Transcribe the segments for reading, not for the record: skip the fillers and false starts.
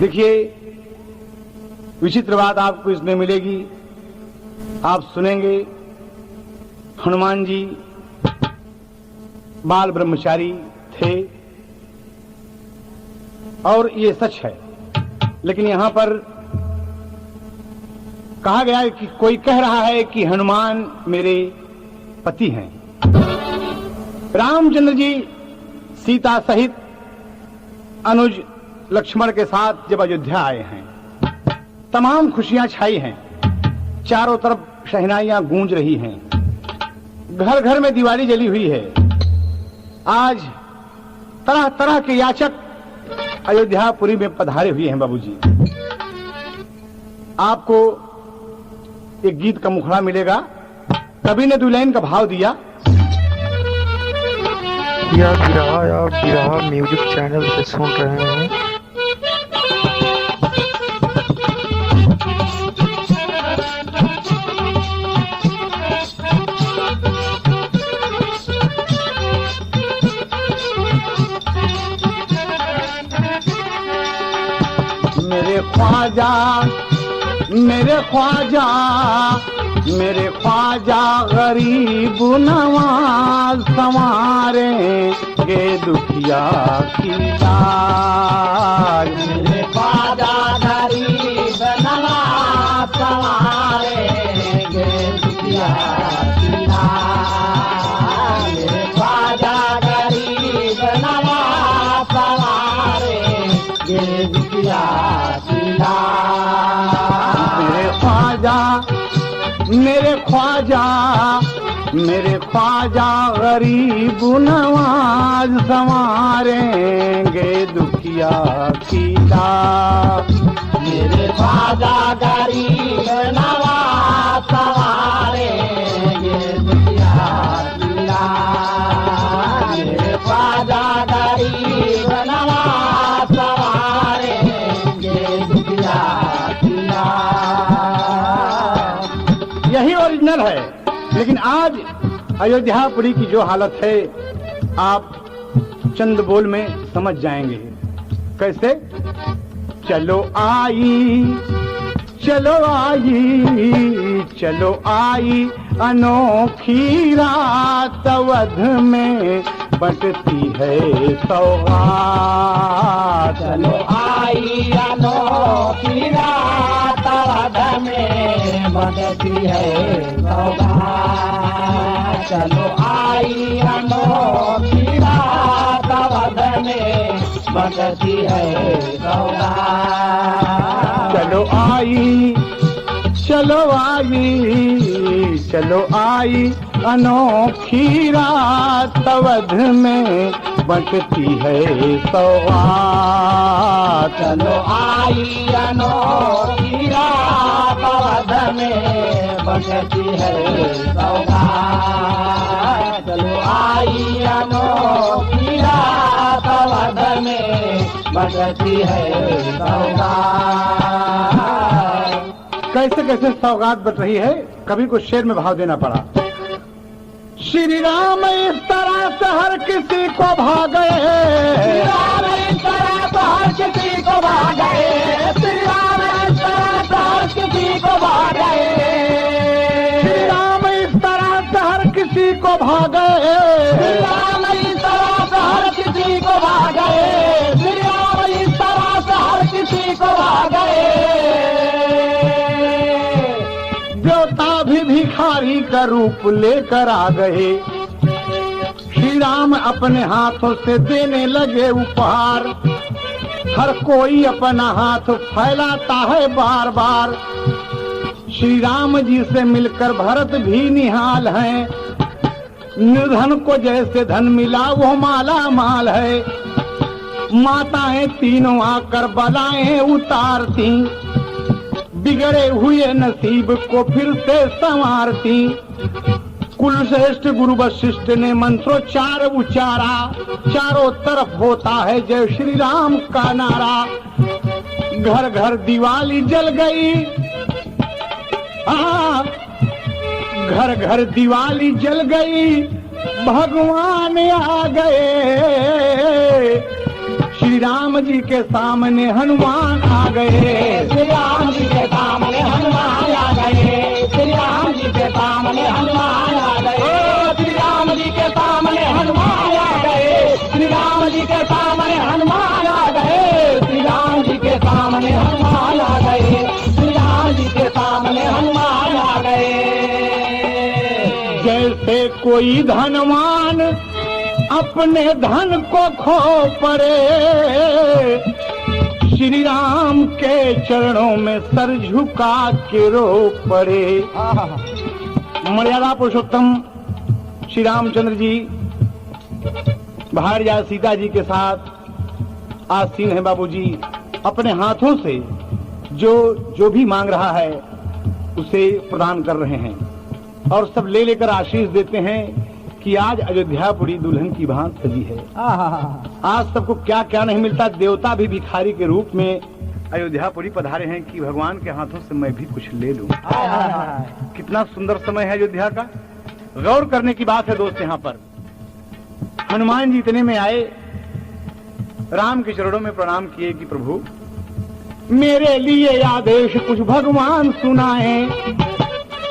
देखिए, विचित्र बात आपको इसमें मिलेगी। आप सुनेंगे हनुमान जी बाल ब्रह्मचारी थे, और ये सच है। लेकिन यहां पर कहा गया है कि कोई कह रहा है कि हनुमान मेरे पति हैं। रामचंद्र जी सीता सहित अनुज लक्ष्मण के साथ जब अयोध्या आए हैं, तमाम खुशियां छाई हैं, चारों तरफ शहनाइयां गूंज रही हैं, घर घर में दिवाली जली हुई है। आज तरह तरह के याचक अयोध्यापुरी में पधारे हुए हैं। बाबूजी, आपको एक गीत का मुखड़ा मिलेगा। कवि ने दुल्हन का भाव दिया। या गिरहा म्यूजिक चैनल से सुन रहे हैं। मेरे ख्वाजा गरीब नवाज संवारेंगे दुखिया की लाज। मेरे ख्वाजा गरीब नवाज संवारेंगे दुखिया की लाज। मेरे ख्वाजा गरीब नवाज संवारेंगे दुखिया की लाज। मेरे ख्वाजा गरीब नवाज संवारेंगे दुखिया की लाज। मेरे ख्वाजा गरीब नवाज संवारेंगे दुखिया की लाज। मेरे ख्वाजा गरीब नवाज संवारेंगे दुखिया की लाज। यही ओरिजिनल है। लेकिन आज अयोध्यापुरी की जो हालत है, आप चंद बोल में समझ जाएंगे। कैसे? चलो आई चलो आई अनोखी रात अवध में बटती है सौगात। चलो आई अनोखी रात अवध में बटती है सौगात। चलो आई अनोखी रात अवध में बटती है सौगात। चलो आई अनोखी रात अवध में बटती है सौगात। चलो आई अनोखी रात अवध में बटती है सौगात। चलो आई अनोखी रात अवध में बटती है सौगात। कैसे कैसे सौगात बट रही है, कभी को शेर में भाव देना पड़ा। श्री राम इस तरह से हर किसी को भागे। श्री राम इस तरह से हर किसी को भागे। श्री राम इस तरह से हर किसी को भागे। श्री राम इस तरह से हर किसी को भागे। श्री राम इस तरह से हर किसी को भागे। श्री राम इस तरह से हर किसी को भागे। देवता भी भिखारी का रूप लेकर आ गए। श्री राम अपने हाथों से देने लगे उपहार। हर कोई अपना हाथ फैलाता है बार बार। श्री राम जी से मिलकर भरत भी निहाल है। निर्धन को जैसे धन मिला वो माला माल है। माताएं तीनों आकर बलाएं उतारती। बिगड़े हुए नसीब को फिर से संवारती। कुल श्रेष्ठ गुरु वशिष्ठ ने मंत्रोच्चार उच्चारा। चारों तरफ होता है जय श्री राम का नारा। घर घर दिवाली जल गई। घर घर दिवाली जल गई। भगवान आ गए। श्री राम जी के सामने हनुमान आ गए। श्री राम जी के सामने हनुमान आ गए। श्री राम जी के सामने हनुमान आ गए। श्री राम जी के सामने हनुमान आ गए। श्री राम जी के सामने हनुमान आ गए। श्री राम जी के सामने हनुमान आ गए। श्री राम जी के सामने हनुमान आ गए। जैसे कोई धनवान अपने धन को खो पड़े, श्री राम के चरणों में सर झुका के रो पड़े। मर्यादा पुरुषोत्तम श्री रामचंद्र जी भार्या सीता जी के साथ आसीन है। बाबूजी अपने हाथों से जो भी मांग रहा है उसे प्रदान कर रहे हैं और सब ले लेकर आशीष देते हैं कि आज अयोध्यापुरी दुल्हन की भांत सजी है। आज सबको क्या क्या नहीं मिलता। देवता भी भिखारी के रूप में अयोध्यापुरी पधारे हैं कि भगवान के हाथों से मैं भी कुछ ले लूं। कितना सुंदर समय है अयोध्या का। गौर करने की बात है दोस्त। यहाँ पर हनुमान जी इतने में आए, राम के चरणों में प्रणाम किए कि प्रभु मेरे लिए आदेश कुछ भगवान सुनाए।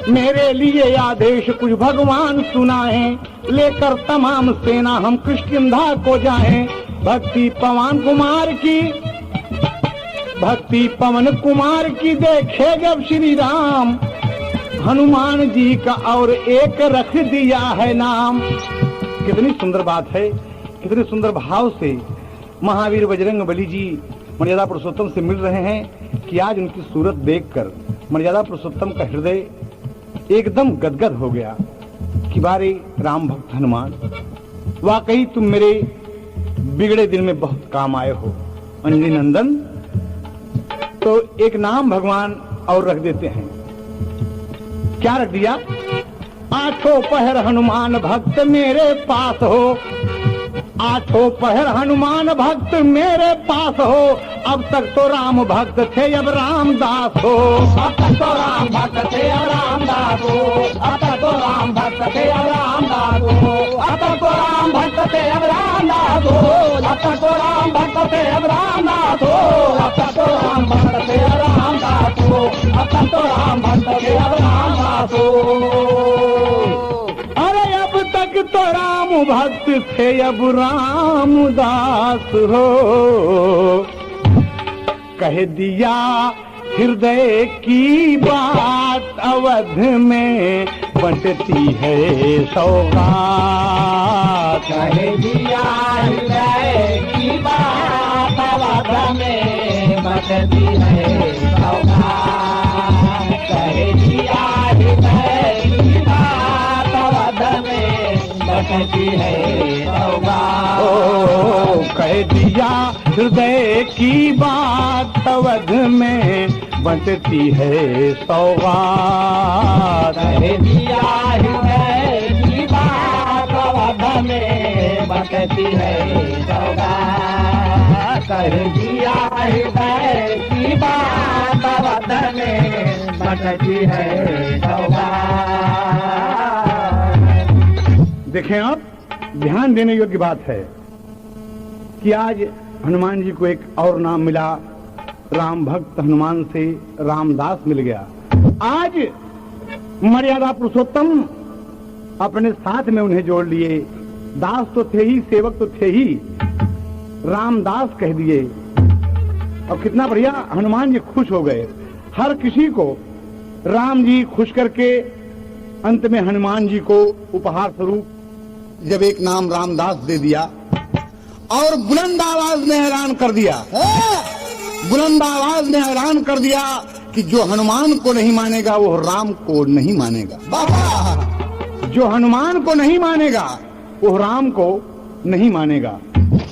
मेरे लिए आदेश कुछ भगवान सुनाए। लेकर तमाम सेना हम किष्किंधा को जाएं। भक्ति पवन कुमार की देखे जब श्री राम, हनुमान जी का और एक रख दिया है नाम। कितनी सुंदर बात है, कितने सुंदर भाव से महावीर बजरंग बली जी मर्यादा पुरुषोत्तम से मिल रहे हैं कि आज उनकी सूरत देखकर मर्यादा पुरुषोत्तम का हृदय एकदम गदगद हो गया कि बारे राम भक्त हनुमान, वाकई तुम मेरे बिगड़े दिल में बहुत काम आए हो। अंजलि नंदन। तो एक नाम भगवान और रख देते हैं। क्या रख दिया? आठों पहर हनुमान भक्त मेरे पास हो। आठों पहर हनुमान भक्त मेरे पास हो। अब तक तो राम भक्त थे अब रामदास हो। अब तक तो राम भक्त थे अब रामदास हो। अब तक तो राम भक्त थे अब रामदास हो। अब तक तो राम भक्त थे अब रामदास हो। अब तक तो राम भक्त थे अब रामदास हो। अब तक तो राम भक्त थे अब रामदास हो। अब तक तो राम भक्त थे अब रामदास हो। अरे अब तक तो राम भक्त थे अब रामदास हो। कह दिया हृदय की बात अवध में बंटती है सौगात। कह दिया हृदय की बात अवध में बंटती है सौगात। कह दिया हृदय की बात अवध में बंटती है सौगात। ओ कह दिया हृदय की बात अवध में बंटती है सौगात। कह दिया हृदय की बात अवध में बंटती है सौगात। कह दिया हृदय की बात अवध में बंटती है सौगात। देखें आप, ध्यान देने योग्य बात है कि आज हनुमान जी को एक और नाम मिला। राम भक्त हनुमान से रामदास मिल गया। आज मर्यादा पुरुषोत्तम अपने साथ में उन्हें जोड़ लिए। दास तो थे ही, सेवक तो थे ही, रामदास कह दिए। और कितना बढ़िया हनुमान जी खुश हो गए। हर किसी को राम जी खुश करके अंत में हनुमान जी को उपहार स्वरूप जब एक नाम रामदास दे दिया और बुलंद आवाज ने हैरान कर दिया। बुलंद आवाज ने हैरान कर दिया कि जो हनुमान को नहीं मानेगा वो राम को नहीं मानेगा। जो हनुमान को नहीं मानेगा वो राम को नहीं मानेगा।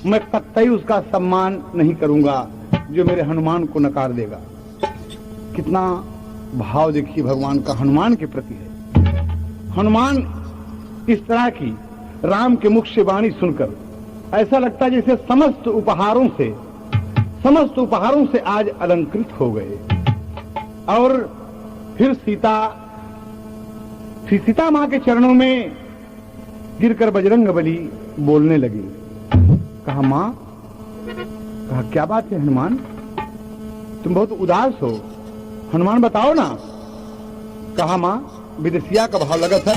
मैं कतई उसका सम्मान नहीं करूंगा जो मेरे हनुमान को नकार देगा। कितना भाव देखिए भगवान का हनुमान के प्रति है। हनुमान इस तरह की राम के मुख से वाणी सुनकर ऐसा लगता है जैसे समस्त उपहारों से आज अलंकृत हो गए। और फिर सीता मां के चरणों में गिरकर बजरंग बली बोलने लगी। कहा, मां कहा क्या बात है हनुमान, तुम बहुत उदास हो, हनुमान बताओ ना। कहा माँ विदेशिया का भाव लगत है।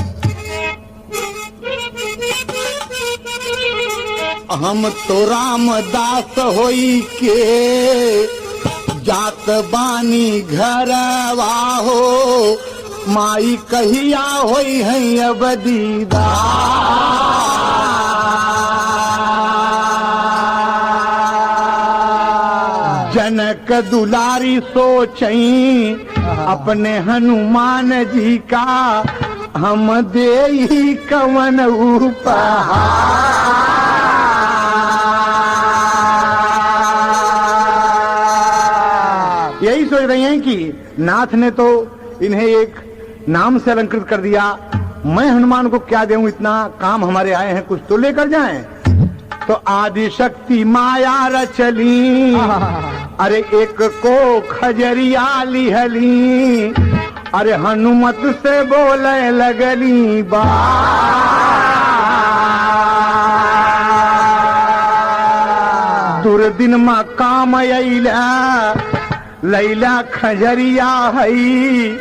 हम तो रामदास होई के जात बानी घरवा हो, माई कहिया होई है अब दीदा। जनक दुलारी सोचई अपने हनुमान जी का, हम देई कवन उपहार। यही सोच रही हैं कि नाथ ने तो इन्हें एक नाम से अलंकृत कर दिया, मैं हनुमान को क्या देऊं, इतना काम हमारे आए हैं, कुछ तो लेकर जाएं। तो आदि शक्ति माया रचली, अरे एक को खजरिया लिहली, अरे हनुमत से बोले लगली बा। दुर्दिन मा काम अइला, लैला खजरिया हई,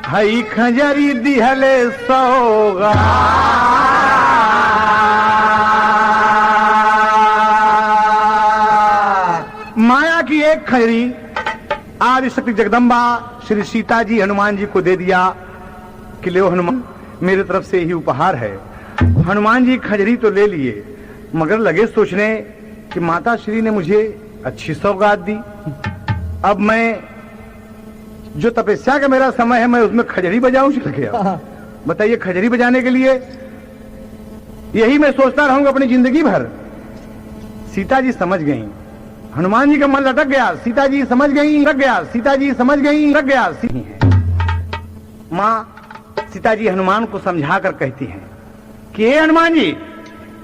हई खजरी दिहले सौगा। माया की एक खजरी आदि शक्ति जगदम्बा श्री सीता जी हनुमान जी को दे दिया कि ले हनुमान, मेरी तरफ से ही उपहार है। हनुमान जी खजरी तो ले लिए, मगर लगे सोचने कि माता श्री ने मुझे अच्छी सौगात दी, अब मैं जो तपस्या का मेरा समय है मैं उसमें खजरी बजाऊं। चल गया, बताइए खजरी बजाने के लिए यही मैं सोचता रहूंगा अपनी जिंदगी भर। सीता जी समझ गई, हनुमान जी का मन लटक गया, सीता जी समझ गई, रख गया, सीता जी समझ गई, रख गया। माँ सीता जी हनुमान को समझा कर कहती हैं कि हे हनुमान जी,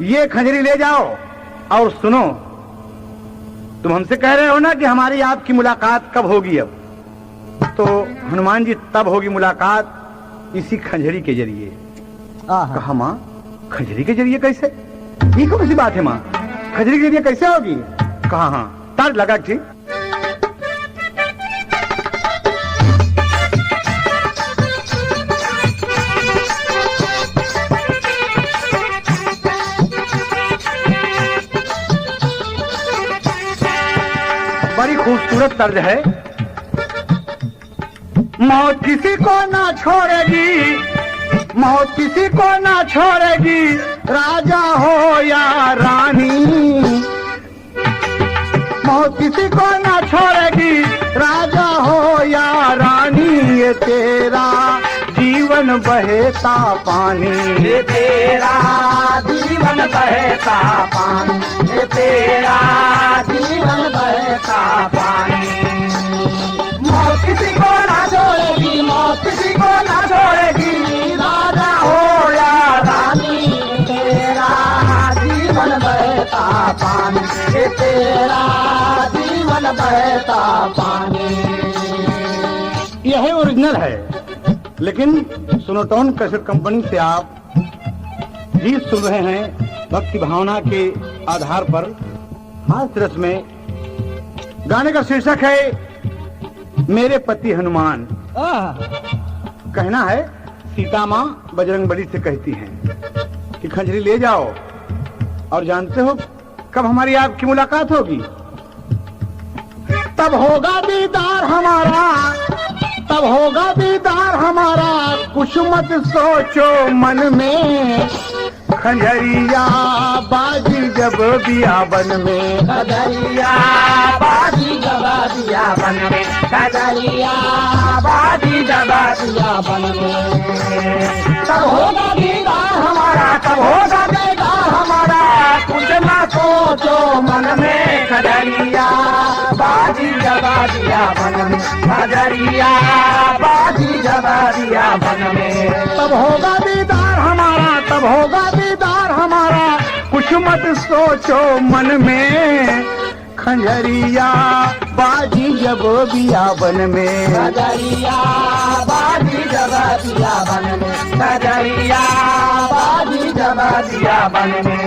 ये खजरी ले जाओ और सुनो, तुम हमसे कह रहे हो ना कि हमारी आपकी मुलाकात कब होगी। अब तो हनुमान जी तब होगी मुलाकात इसी खंजरी के जरिए। कहा माँ खंजरी के जरिए कैसे, ये कौन सी बात है माँ, खंजरी के जरिए कैसे होगी। कहा हाँ, तार लगा ठीक। बड़ी खूबसूरत तर्ज है। मौत किसी को ना छोड़ेगी, मौत किसी को ना छोड़ेगी, राजा हो या रानी। मौत किसी को ना छोड़ेगी, राजा हो या रानी। ये तेरा जीवन बहता पानी, ये तेरा जीवन बहता पानी, ये तेरा जीवन बहता पानी। मौत किसी को ना छोड़ेगी, मौत किसी को ना छोड़ेगी, राजा हो या रानी। तेरा जीवन बहता पानी, ये तेरा जीवन बहता पानी। यह ओरिजिनल है, लेकिन सोनोटोन कैसेट कंपनी से आप गीत सुन रहे हैं भक्ति भावना के आधार पर हास्य रस में। गाने का शीर्षक है मेरे पति हनुमान। कहना है सीता माँ बजरंगबली से कहती हैं कि खंजरी ले जाओ, और जानते हो कब हमारी आपकी मुलाकात होगी। तब होगा दीदार हमारा, तब होगा दीदार हमारा, कुछ मत सोचो मन में। खंजरिया बाजी जब बियाबन में, खंजरिया बाजी जब बियाबन में, खंजरिया बाजी जब बियाबन में। तब होगा दीदार हमारा, तब होगा दीदार हमारा, कुछ न सोचो मन में। खंजरिया बाजी जब बियाबन में, खंजरिया बाजी जब बियाबन में। तब होगा दीदार हमारा, तब होगा दीदार हमारा, कुछ मत सोचो मन में। खंजरिया बाजी जब बियाबन में, खंजरिया बाजी जब बियाबन में, खंजरिया बाजी जब बियाबन में।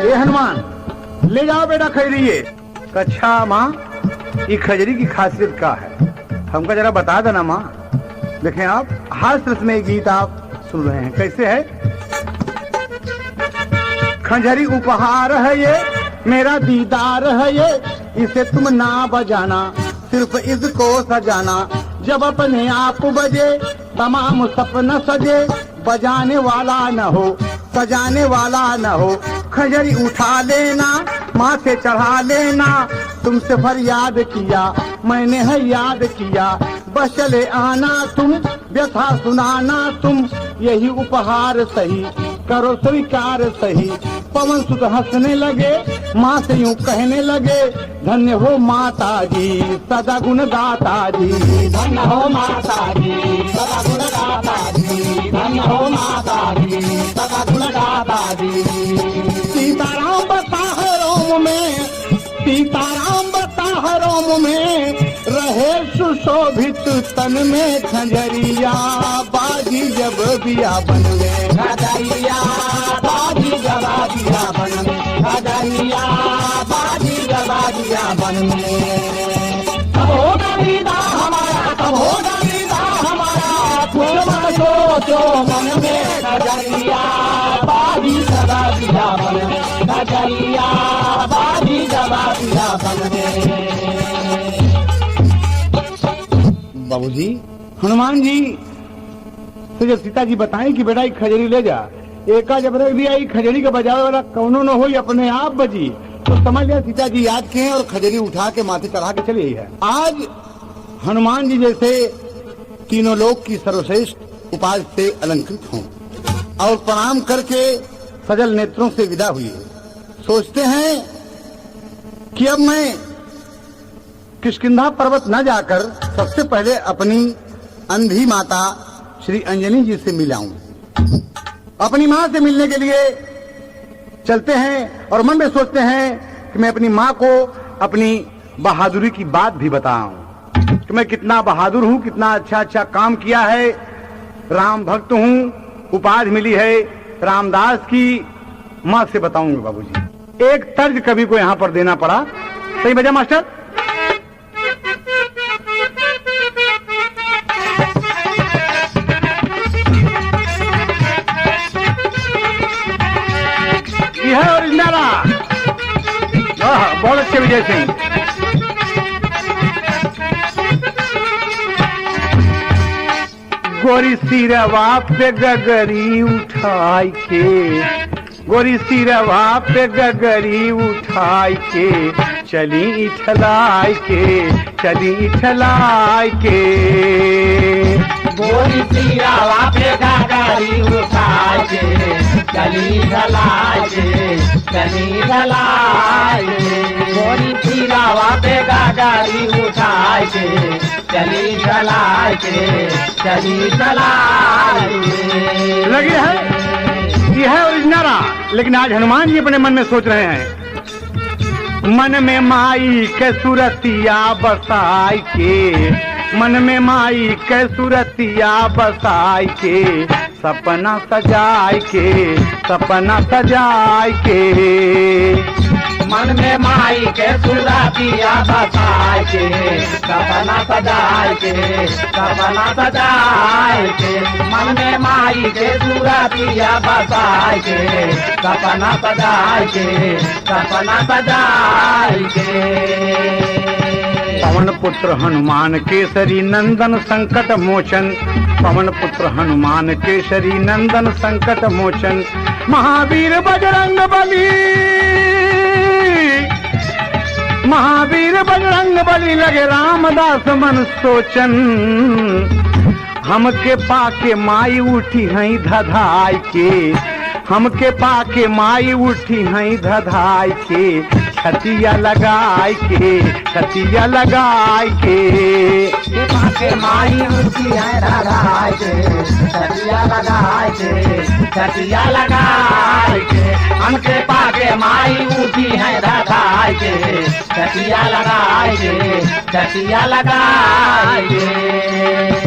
ये हनुमान ले जाओ बेटा खजरी ये। अच्छा माँ, ये खजरी की खासियत क्या है, हमको जरा बता देना माँ। देखें आप, हास्य रस में गीत आप सुन रहे हैं, कैसे है। खंजरी उपहार है ये, मेरा दीदार है ये, इसे तुम ना बजाना, सिर्फ इसको सजाना। जब अपने आप बजे तमाम सपना सजे, बजाने वाला न हो सजाने वाला न हो। खंजरी उठा लेना, माथे चढ़ा लेना, तुमसे फरियाद किया मैंने है याद किया। बस चले आना तुम, व्यथा सुनाना तुम, यही उपहार सही करो स्वीकार सही। पवन सुत हंसने लगे, माँ से यूं कहने लगे, धन्य हो माता जी सदा गुण गाता जी। धन्य हो माता जी सदा गुण गाता जी, धन्य हो माता जी सदा गुण गाता जी। सीताराम बता है रोम में, सीताराम बता है रोम में, रहे सुशोभित तन में खंजरिया बाजी जब बिया बन में। खजरिया बाजी जबा दिया बन में, खजरिया बाजी जबा दिया बन में। तब होगा दीदा हमारा, तब होगा दीदा हमारा, कुछ मत सोचो मन में। खजरिया बाजी जबा दिया बन में, खजरिया बाजी जबा दिया बन में। बाबूजी, हनुमान जी तो जब सीता जी बताएं कि बेटा एक खजरी ले जा, एका जब रख दिया, खजरी का बजावे वाला कौनो न हो, अपने आप बजी, तो समझ लिया सीता जी याद किए और खजरी उठा के माथे चढ़ा के चली है। आज हनुमान जी जैसे तीनों लोक की सर्वश्रेष्ठ उपाधि से अलंकृत हों और प्रणाम करके सजल नेत्रों से विदा हुई है। सोचते हैं कि अब मैं किष्किंधा पर्वत न जाकर सबसे पहले अपनी अंधी माता श्री अंजनी जी से मिलाऊं। अपनी माँ से मिलने के लिए चलते हैं और मन में सोचते हैं कि मैं अपनी माँ को अपनी बहादुरी की बात भी बताऊं कि मैं कितना बहादुर हूं, कितना अच्छा अच्छा काम किया है, राम भक्त हूं, उपाधि मिली है रामदास की। माँ से बताऊंगा बाबूजी। एक तर्ज कवि को यहाँ पर देना पड़ा, सही बजा मास्टर। है ओरिजिनल, बहुत अच्छे विजय सिंह। गोरी सिरवा पे गगरी उठाई के, गोरी सिरवा पे गगरी उठाई के, चली इठलाई के, चली इठलाई के। गोरी सिरवा पे गगरी उठाई के, चली ढलाई के, चली ढलाई के। गोरी सिरवा पे गगरी उठाई के, चली ढलाई के, चली ढलाई के। लगी है, ये है ओरिजिनल। लेकिन आज हनुमान जी अपने मन में सोच रहे हैं, मन में माई के सुरतिया बसाई के, मन में माई के सुरतिया बसाई के, सपना सजाए के, सपना सजाए के। मन में माई के सुरतिया बसाए के, सपना सजाए के, सपना सजाए के। मन में माई के सुरतिया बसाए के, सपना सजाए के, सपना सजाए के। पवन पुत्र हनुमान केसरी नंदन संकट मोचन, पवन पुत्र हनुमान केसरी नंदन संकट मोचन। महावीर बजरंग बली, महावीर बजरंग बली, लगे रामदास मन सोचन। हमके पाके माई उठी हई धधाई के, हमके पाके माई उठी हई धधाई के, छतिया लगाई के, छतिया लगाई के। पाके माई उठी है धधाई के, छतिया लगाई के, छतिया लगाई के। हमके पाके माई उठी है धधाई के, छतिया लगाई के, छतिया लगाई के।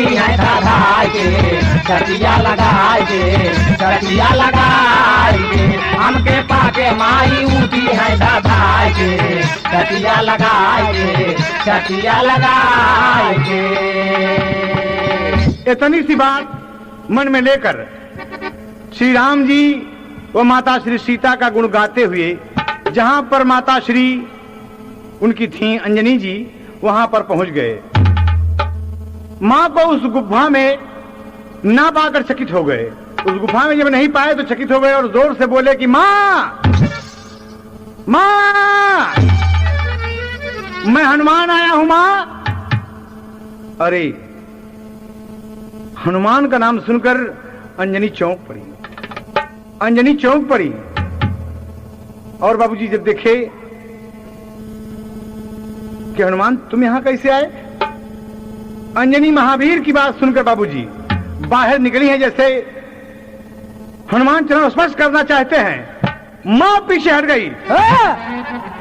उठी है धाधाई के छतिया लगाए के छतिया लगाए के हमके पाके माई उठी है धाधाई के छतिया लगाए के छतिया लगाए के। इतनी सी बात मन में लेकर श्री राम जी व माता श्री सीता का गुण गाते हुए जहां पर माता श्री उनकी थी अंजनी जी वहां पर पहुंच गए। मां को उस गुफा में ना पाकर चकित हो गए। उस गुफा में जब नहीं पाए तो चकित हो गए और जोर से बोले कि मां मां मैं हनुमान आया हूं मां। अरे हनुमान का नाम सुनकर अंजनी चौंक पड़ी। अंजनी चौंक पड़ी और बाबूजी जब देखे कि हनुमान तुम यहां कैसे आए। अंजनी महावीर की बात सुनकर बाबूजी बाहर निकली हैं जैसे हनुमान चरण स्पर्श करना चाहते हैं। मां पीछे हट गई।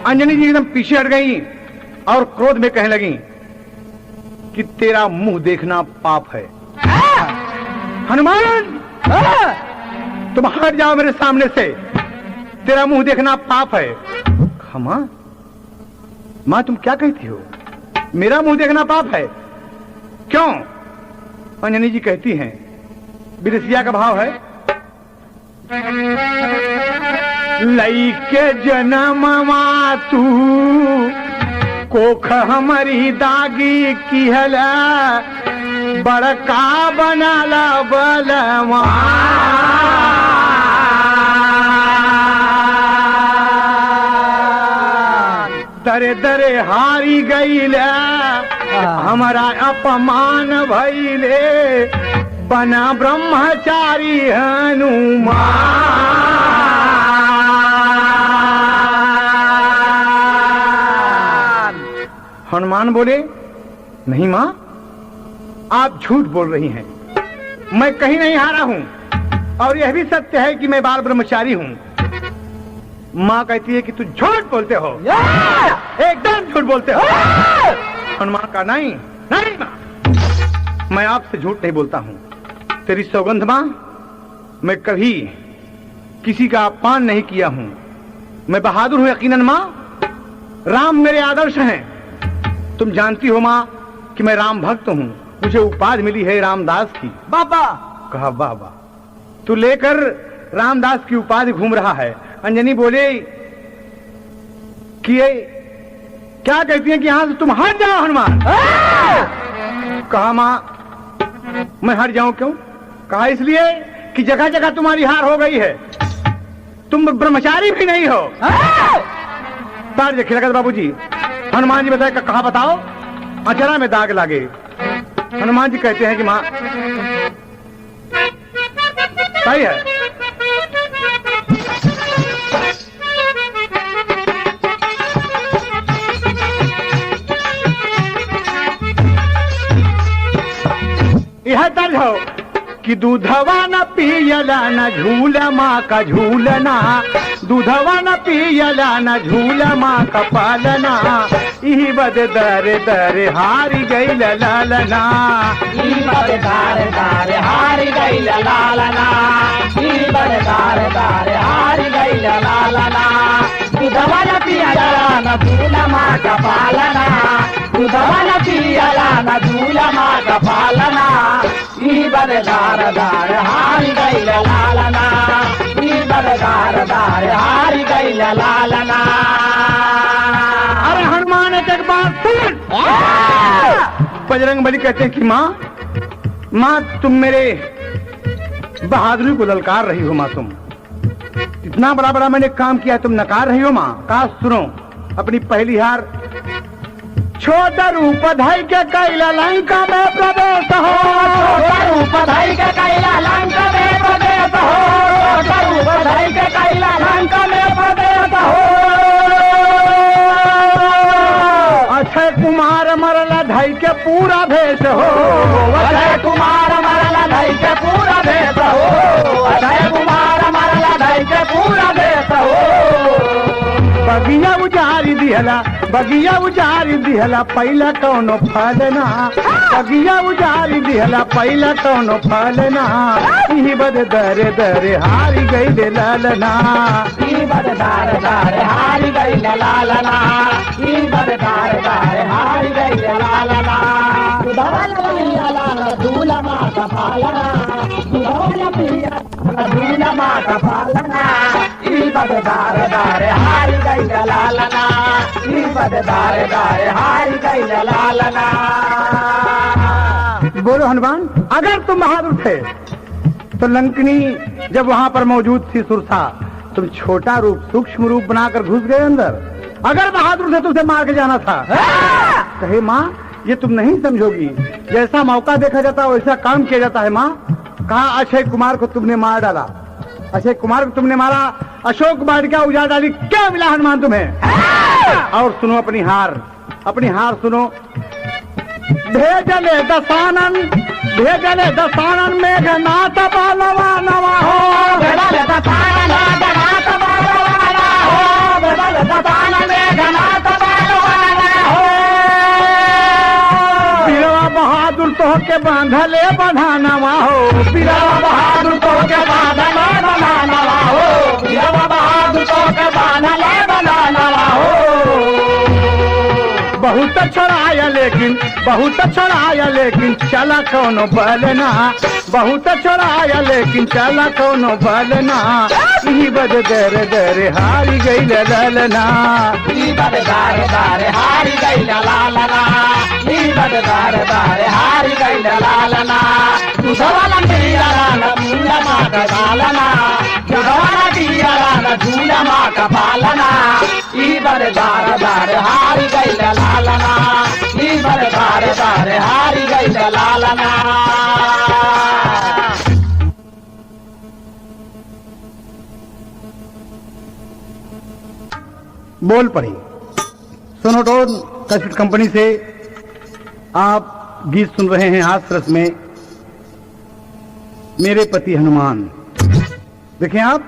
अंजनी जी एकदम पीछे हट गई और क्रोध में कहने लगी कि तेरा मुंह देखना पाप है। हनुमान तुम हट जाओ मेरे सामने से, तेरा मुंह देखना पाप है। मां मां तुम क्या कहती हो, मेरा मुंह देखना पाप है क्यों। अंजनी जी कहती हैं, बिरसिया का भाव है, लइके जनमवा तू कोख हमारी दागी की हला बड़का बनाला बलवा। दरे दरे हारी गईले हमारा अपमान भइले बना ब्रह्मचारी हनुमान। हनुमान बोले नहीं मां आप झूठ बोल रही हैं, मैं कहीं नहीं हारा हूं और यह भी सत्य है कि मैं बाल ब्रह्मचारी हूं। मां कहती है कि तू झूठ बोलते हो, एकदम झूठ बोलते हो। हनुमान का नहीं नहीं मां मैं आपसे झूठ नहीं बोलता हूं, तेरी सौगंध मां मैं कभी किसी का अपमान नहीं किया हूं, मैं बहादुर हूं यकीनन मां। राम मेरे आदर्श हैं, तुम जानती हो मां कि मैं राम भक्त हूं, मुझे उपाधि मिली है रामदास की। बाबा कहा बाबा तू लेकर रामदास की उपाधि घूम रहा है। अंजनी बोले कि ये क्या कहती है कि यहां से तुम हट जाओ हनुमान। कहा मां मैं हट जाऊं क्यों। कहा इसलिए कि जगह जगह तुम्हारी हार हो गई है, तुम ब्रह्मचारी भी नहीं हो। तार देखिए लगा बाबूजी। हनुमान जी बताए कहा बताओ। अचरा में दाग लागे। हनुमान जी कहते हैं कि मां सही है। यह दर्ज हो कि दूधवा न पियला न झूला माँ का झूलना, दूधवा न पियला न झूला माँ का पालना, इही बद दर दर हारी गई लालना, इही बद दर दर हारी गई लालना, इही बद दर दर हारी गई लालना। दूधवा न पियला न झूला माँ का पालना, दूधवा न पियला न झूला माँ का पालना, इही बद दर दर हारी गई लालना, इही बद दर दर हारी गई लालना। अरे हनुमान एक बात सुन। बजरंग बली कहते हैं कि माँ माँ तुम मेरे बहादुरी को ललकार रही हो। माँ तुम इतना बड़ा बड़ा मैंने काम किया तुम नकार रही हो। माँ कहा सुनो अपनी पहली हार। छोटा रूप धई के कैला लंका में प्रवेश हो, छोटा रूप धई के कैला लंका में प्रवेश हो, छोटा रूप धई के कैला लंका में प्रवेश हो। अक्षय कुमार मरला धई के पूरा भेष हो, अक्षय कुमार मरला धई के पूरा भेष हो, अक्षय कुमार मरला धई के पूरा भेष हो। बगिया उजारी दिहला, बगिया उजारी दिहला, पहला कौनो फलना, बगिया उजारी दिहला, पहला कौनो फलना, ई बद दरे दरे हारी गई दे लालना, ई बद दार दार हारी गई लालना, ई बद दार दार हारी गई लालना, दुधावाला पिया लाला दूल्हा माता पालना, दुधावाला पिया दूल्हा माता पालना, ई बद दार दार हारी गई लालना, ई बद दार दार हारी गई लालना। बोलो हनुमान, अगर तुम बहादुर थे तो लंकनी जब वहां पर मौजूद थी सुरसा, तुम छोटा रूप सूक्ष्म रूप बनाकर घुस गए अंदर। अगर बहादुर थे तो उसे मार के जाना था। कहे माँ ये तुम नहीं समझोगी, जैसा मौका देखा जाता है वैसा काम किया जाता है माँ। कहा अक्षय कुमार को तुमने मार डाला, अक्षय कुमार को तुमने मारा, अशोक वाटिका उजाड़ डाली, क्या मिला हनुमान तुम्हें? और सुनो अपनी हार सुनो। भेजले दसानन मेघनाथ बालवा नवा हो, भेजले दसानन मेघनाथ बालवा नवा हो, भेजले दसानन मेघनाथ बालवा नवा हो। बीरवा बहादुर तो के बांधले बधानवा हो, बीरवा बहादुर तो के बांधले बधानवा हो, बीरवा बहादुर तो के बांधले बधानवा हो। बहुत छड़ाया लेकिन चला कौनो बलना, बहुत छड़ाया लेकिन चला कौनो बलना, ई बद दर दर हारी गई ललना, ई बद दार दार हारी गई लालना, ई बद दार दार हारी गई लालना, दुधवाला पिया लाला दूल्हा माँ का पालना, दुधवाला पिया लाला दूल्हा माँ का पालना, ई बद दार दार हारी गई लालना, ई बद दार दार हारी गई लालना। बोल पड़ी। सोनोटोन कैसेट कंपनी से आप गीत सुन रहे हैं हास्य रस में मेरे पति हनुमान। देखें आप,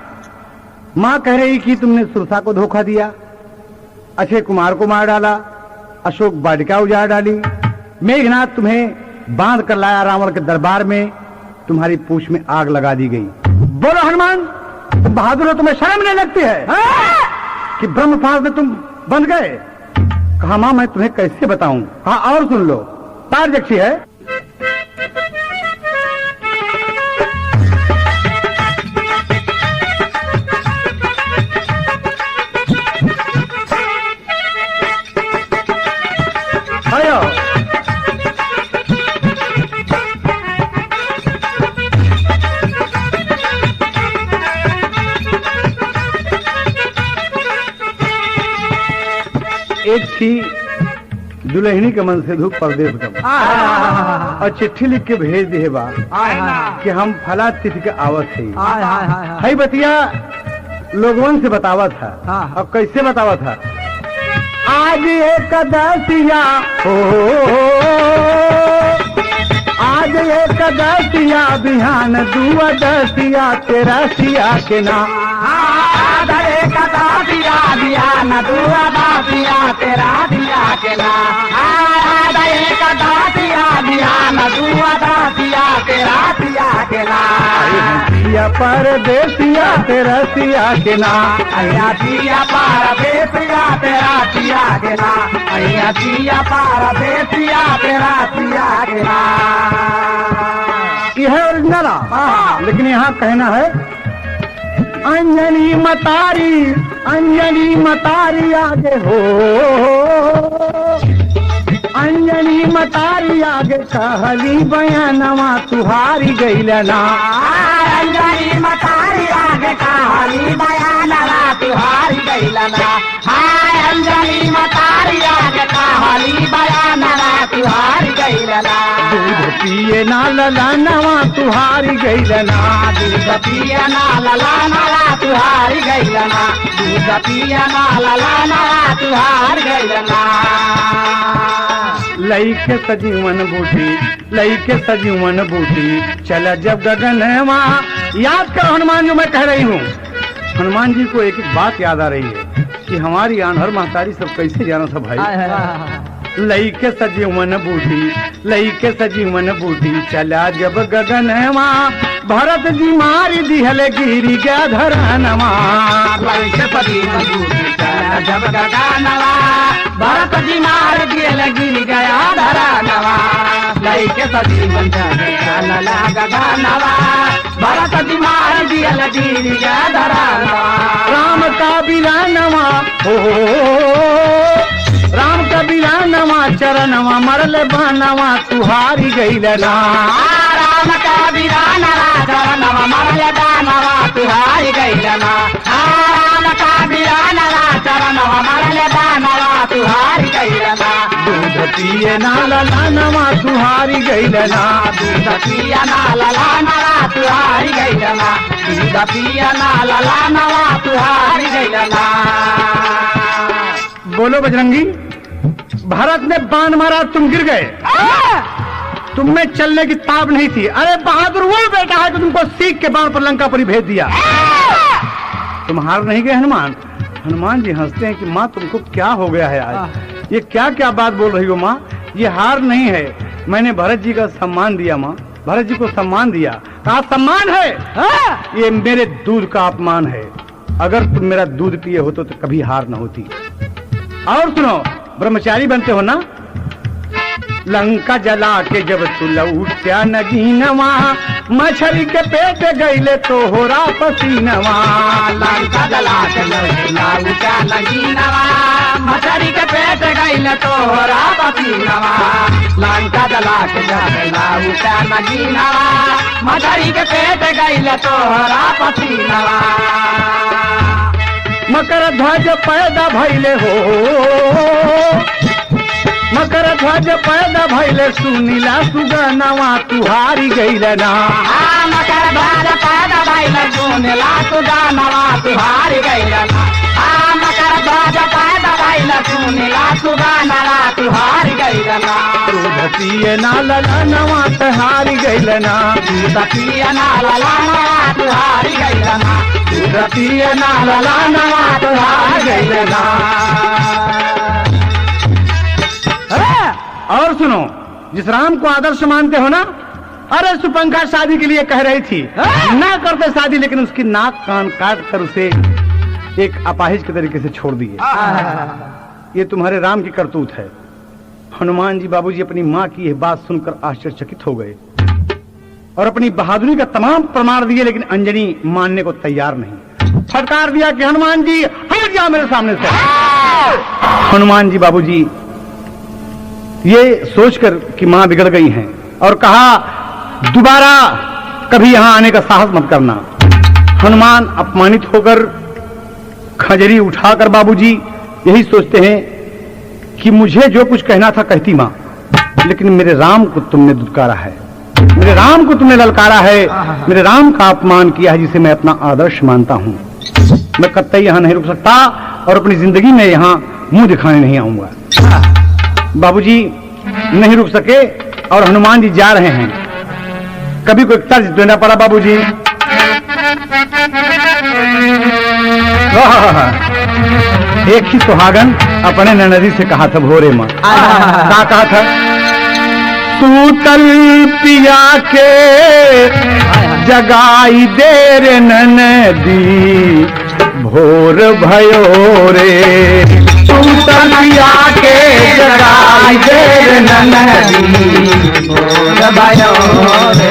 माँ कह रही कि तुमने सुरसा को धोखा दिया, अक्षय कुमार को मार डाला, अशोक वाटिका उजाड़ डाली, मेघनाथ तुम्हें बांध कर लाया रावण के दरबार में, तुम्हारी पूंछ में आग लगा दी गई। बोलो हनुमान, तुम बहादुर हो, तुम्हें शर्म नहीं लगती है कि ब्रह्मपाश में तुम बन गए? कहा मां मैं तुम्हें कैसे बताऊं? कहा और सुन लो, तारजक्षी है। आयो एक थी दुल्हनी के मन से धूप परदेश का, और चिट्ठी लिख के भेज दिए बा कि हम फला तिथि के आवत है बतिया लोगों से बतावा था। अब कैसे बतावा था? आज एकदसिया हो, आज एकदसिया बिहान दुआदसिया तेरा सिया के नाम, आज एकदसिया बिहान दुआदसिया तेरा सिया के नाम, आज एकदसिया बिहान दुआदसिया तेरा सिया के नाम, सिया परदेसिया तेरा सिया के नाम, अया सिया परदेसिया तेरा सिया के नाम, अया सिया परदेसिया तेरा सिया के नाम। यह है ओरिजिनल, लेकिन यहाँ कहना है अंजनी मतारी आगे हो, अंजनी मतारी आगे कहली बयानवा तुहारी गईलना, अंजनी मतारी आगे कहली बयानवा तुहारी गईलना, हाय अंजनी मतारी आगे कहली बयानवा तुहारी गईलना, दूध पिए ना ललानवा तुहारी गईलना, दूध पिए ना ललानवा तुहारी गईलना, दूध पिए ना ललानवा तुहारी गईलना। लईके सजीवन बूटी चला जब गगनवा। याद करो हनुमान जो मैं कह रही हूँ। हनुमान जी को एक एक बात याद आ रही है। कि हमारी आन्हर महतारी सब कैसे जाना था भाई। लईके सजी मन बूटी, लईके सजी मन बूटी, चला जब गगनवा, भरत जी मारी दिहले गिरी गया धरनवा। लईके सजी मन बूटी, चला जब गगनवा, भरत जी मार दिहले गिरी गया धरनवा। लईके सजी मन चला गगनवा, भरत जी मार दिहले गिरी गया धरनवा। राम का बिलानवा हो, राम का बिलानवा, चरणवा मरल बानवा, तुहारी गईल ना। राम का बिलानवा, चरणवा मरल बानवा, तुहारी गईल ना। राम का बिलानवा, चरणवा मरल बानवा, तुहारी गईल ना। दूध पिए ना ललानवा, तुहारी गईल ना। दूध पिया ना ललानवा, तुहारी गईल ना। दूध पिया ना ललानवा, तुहारी गईल ना। बोलो बजरंगी, भारत ने बाण मारा, तुम गिर गए, तुम में चलने की ताब नहीं थी। अरे बहादुर वो बेटा है कि तुमको सीख के बाण पर लंकापुरी भेज दिया। तुम हार नहीं गए हनुमान। हनुमान जी हंसते हैं कि माँ तुमको क्या हो गया है आज, ये क्या क्या बात बोल रही हो माँ, ये हार नहीं है, मैंने भरत जी का सम्मान दिया माँ, भरत जी को सम्मान दिया। कहा सम्मान है, ये मेरे दूध का अपमान है। अगर तुम मेरा दूध पिए होते तो कभी हार न होती। और सुनो, ब्रह्मचारी बनते हो ना। लंका जला के जब तू लौटा नगीनवा, मछली के पेट गईले तो होरा पसीनवा। लंका जला के लौटा नगीनवा, मछली के पेट गईले तो होरा पसीनवा। लंका जला के लौटा नगीनवा, मछली के पेट गईले तो होरा पसीनवा। मकर ध्वज पैदा भइले हो, मकर ध्वज पैदा भइले, सुनीला सुगनवा, तुहारी गईल ना। मकर ध्वज पैदा भइले, सुनीला सुगनवा, तुहारी गईल ना। मकर ध्वज पैदा भइले, सुनीला सुगनवा, तुहारी गईल ना। दूध पिए ना ललनवा, तुहारी गईल ना। दूध पिए ना ललनवा, तुहारी गईल ना। दूध पिए ना ललनवा, तुहारी गईल ना। और सुनो, जिस राम को आदर्श मानते हो ना, अरे सुपंखा शादी के लिए कह रही थी, ना करते शादी, लेकिन उसकी नाक कान काट कर उसे एक अपाहिज के तरीके से छोड़ दिए। ये तुम्हारे राम की करतूत है। हनुमान जी बाबूजी अपनी माँ की यह बात सुनकर आश्चर्यचकित हो गए और अपनी बहादुरी का तमाम प्रमाण दिए, लेकिन अंजनी मानने को तैयार नहीं। फटकार दिया कि हनुमान जी हट जाओ मेरे सामने से। हनुमान जी बाबूजी ये सोचकर कि मां बिगड़ गई हैं और कहा दोबारा कभी यहां आने का साहस मत करना। हनुमान अपमानित होकर खंजरी उठाकर बाबूजी यही सोचते हैं कि मुझे जो कुछ कहना था कहती मां, लेकिन मेरे राम को तुमने दुत्कारा है, मेरे राम को तुमने ललकारा है, मेरे राम का अपमान किया है जिसे मैं अपना आदर्श मानता हूं। मैं कतई यहां नहीं रुक सकता और अपनी जिंदगी में यहां मुंह दिखाने नहीं आऊंगा। बाबूजी नहीं रुक सके और हनुमान जी जा रहे हैं। कभी कोई तर्ज देना पड़ा बाबूजी। एक ही सुहागन अपने ननदी से कहा था भोरे में, क्या कहा था? सूतल पिया के जगाई दे रे ननदी, भोर भयो रे। सूतल पिया के जगाई दे रे ननदी, भोर भयो रे।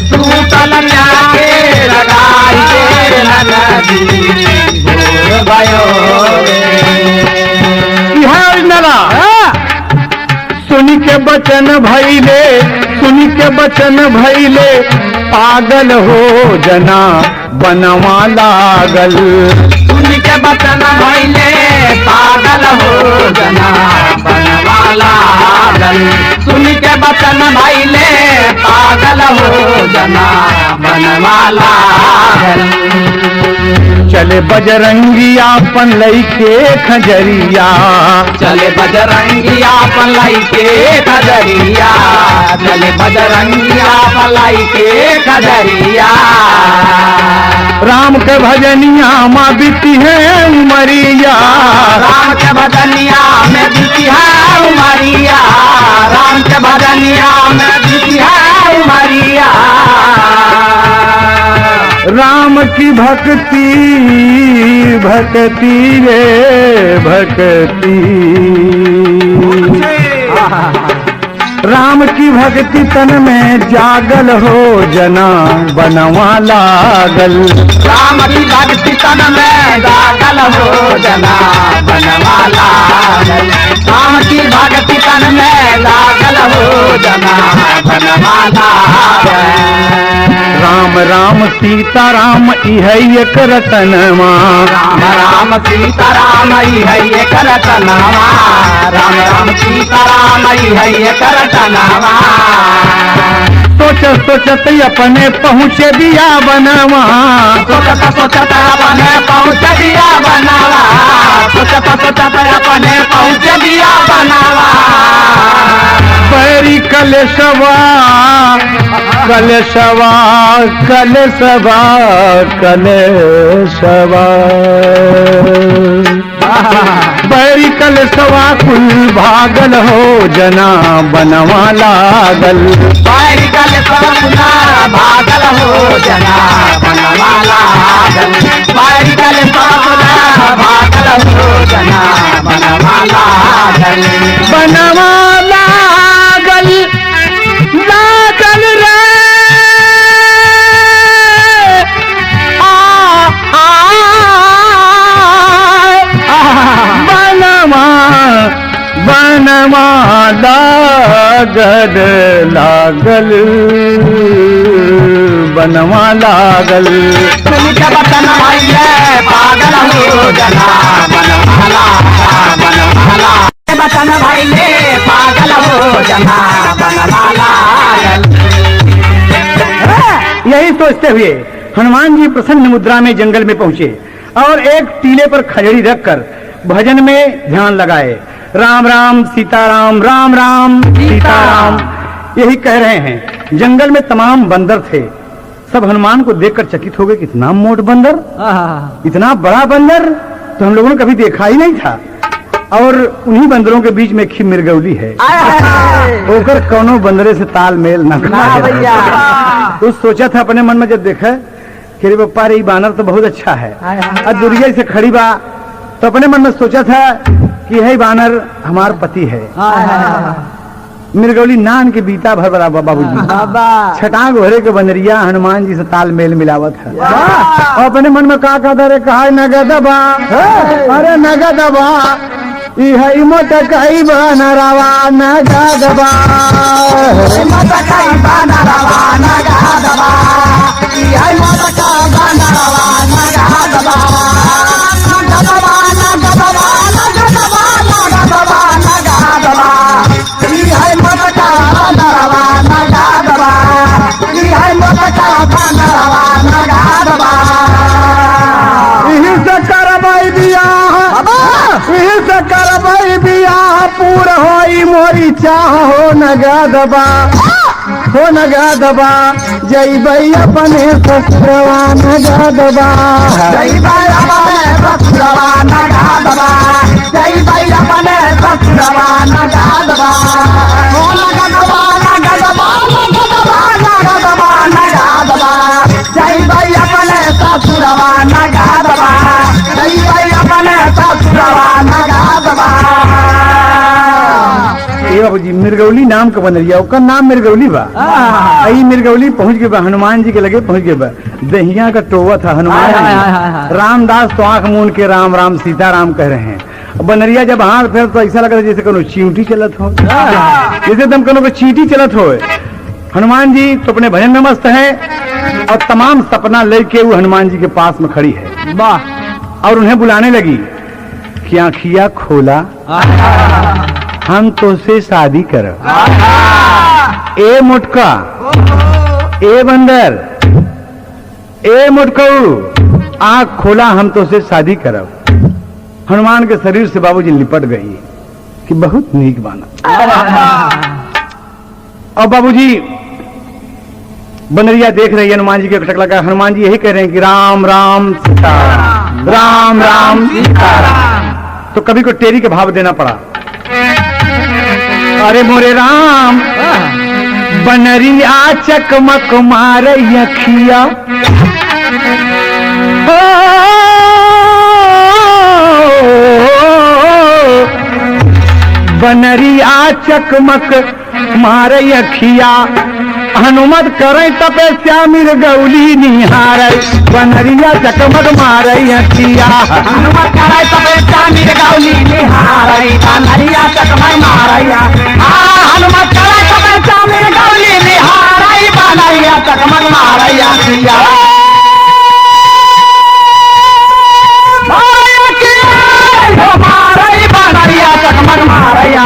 सूतल पिया के जगाई दे रे ननदी, भोर भयो रे। नला सुनी के बचन भैले, सुनी के बचन भैले, पागल हो जना बनवा लागल। सुनी के बचन भैले, पागल हो जना बनवा लागल। सुन के बचन भैले पागल हो जना बनवाला चले बजरंगिया पन लइके खजरिया, चले बजरंगिया पलाई के खजरिया, चले बजरंगिया पलाई के खजरिया। राम के भजनिया माँ बीती है उमरिया, राम के भजनिया में बीती है उमरिया, राम के भजनिया में बीती है उमरिया। राम की भक्ति भक्ति रे भक्ति, राम की भक्ति तन में जागल हो जना बनवा लागल। राम की भक्ति तन में जागल हो जना बनवा लागल, राम की भक्ति तन में जागल हो जना बनवा लागल। राम राम सीता राम इहै एक रतनवा, राम राम सीता राम है एक रतनवा, राम राम सीता राम है एक रतनवा। सोचत सोचत अपने पहुँचे दिया बनवा, सोचत सोचत अपने पहुँच दिया बनवा, सोचत सोचत अपने पहुँच दिया बनवा। पैरी कलेशवा कलेशवा कलेशवा कलेशवा, बैरी कलेशवा कुल भागल हो जना बनवा लागल। बैरी कलेशवा भागल हो जना बनवा लागल, बैरी कलेशवा भागल हो जना बनवा लागल, बनवा लागल लागल रे बनवा बनवा लागल लागल बनवा लागल। सुन के बचन भैले पागल हो जना बनवा लागल, बनवा लागल बचन भैले पागल हो जना बनवा लागल। यही सोचते हुए हनुमान जी प्रसन्न मुद्रा में जंगल में पहुंचे और एक टीले पर खजड़ी रखकर भजन में ध्यान लगाए। राम राम सीताराम राम राम सीताराम यही कह रहे हैं। जंगल में तमाम बंदर थे, सब हनुमान को देखकर चकित हो गए। कितना मोट बंदर, इतना बड़ा बंदर तो हम लोगों ने कभी देखा ही नहीं था। और उन्हीं बंदरों के बीच में एक मिर्गौली है, होकर कौनो बंदरे से तालमेल न खा। तो सोचा था अपने मन में जब देखा कि रे बप्पा रे बानर तो बहुत अच्छा है, और दुर्गा से खड़ी बा, तो अपने मन में सोचा था कि है बानर हमार पति है। मिर्गौली नान के बीता भर बराबर बाबूजी छटांग भरे के बंदरिया हनुमान जी से तालमेल मिलावत है। और अपने मन में कहा कहा नगदबा, अरे नगदबा इहई मोटकई बनरवा नगदबा, मोटकई बनरवा नगदबा, इहई मोटकई बनरवा नगदबा, नगदबा नगदबा नगदबा नगदबा नगदबा, इहई मोटकई बनरवा नगदबा, इहई मोटकई बनरवा नगदबा। इही से करबै बियाह, इही से करबै बियाह, पूरा होई मोरी चाह हो नगदबा, हो नगदबा, जइबै अपने ससुरवा नगदबा, जइबै अपने ससुरवा नगदबा, जइबै अपने ससुरवा नगदबा, हो नगदबा नगदबा नगदबा नगदबा नगदबा, जइबै अपने ससुरवा नगदबा, जइबै अपने ससुरवा नगदबा। ए बाबूजी मिर्गौली नाम का बनरिया, ओकर नाम मिर्गौली बा। आई मिर्गौली पहुंच गए बा, हनुमान जी के लगे पहुंच गए बा। दहिया का टोवा था हनुमान जी। रामदास तो आंख मूंद के राम राम सीताराम कह रहे हैं। बनरिया जब हाथ फेर तो ऐसा लग रहा है जैसे कोनो चींटी चलत हो, जैसे तुम कोनो चींटी चलत हो। हनुमान जी तो अपने भजन में मस्त है और तमाम सपना लेके वो हनुमान जी के पास में खड़ी है और उन्हें बुलाने लगी कि आँखिया खोला, हम तुझसे शादी करब। ए मुटका, ए बंदर, ए मुटकऊ, आंख खोला, हम तुझसे शादी करब। हनुमान के शरीर से बाबूजी लिपट गई कि बहुत नीक बाना। और बाबूजी बनरिया देख रही है हनुमान जी के कटक लगा। हनुमान जी यही कह रहे हैं कि राम राम सीताराम, राम राम सीताराम। तो कभी को टेरी के भाव देना पड़ा। अरे मोरे राम, बनरिया चकमक मार अखिया, बनरिया चकमक मार अखिया, हनुमत करे तपस्या मिर्गौली निहारे। बनरिया चकमक मार अखिया, हनुमत करे तपस्या मिर्गौली निहारे। बनरिया चकमक मारैया, हनुमत करे तपस्या मिर्गौली निहारे। बनरिया चकमक मारैया किया बनरिया चकमक मारैया,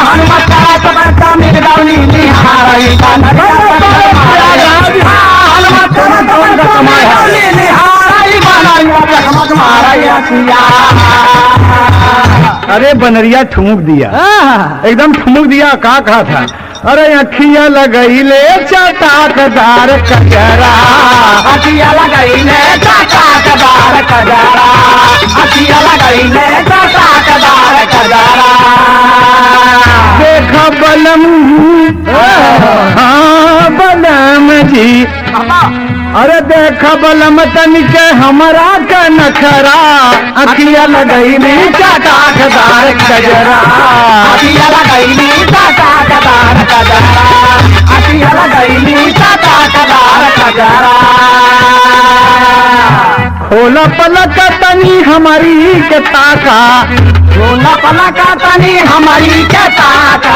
हनुमत करे तपस्या मिर्गौली निहारे। अरे बनरिया ठुमुक दिया, एकदम ठुमुक दिया। कहा था? अरे अखियां लगैले चटाकदार कजरा, अखियां लगैले चटाकदार कजरा, अखियां लगैले चटाकदार कजरा। देखा बलम, हाँ बलम जी, अरे देखा बलम तनिक हमारा का नखरा, अखियां लगैली चटाकदार कजरा, अखियां लगैली चटाकदार कजरा, अखियां लगैली चटाकदार कजरा। खोला पलक तनी हमारी के ताका, खोला पलक तनी हमारी के ताका,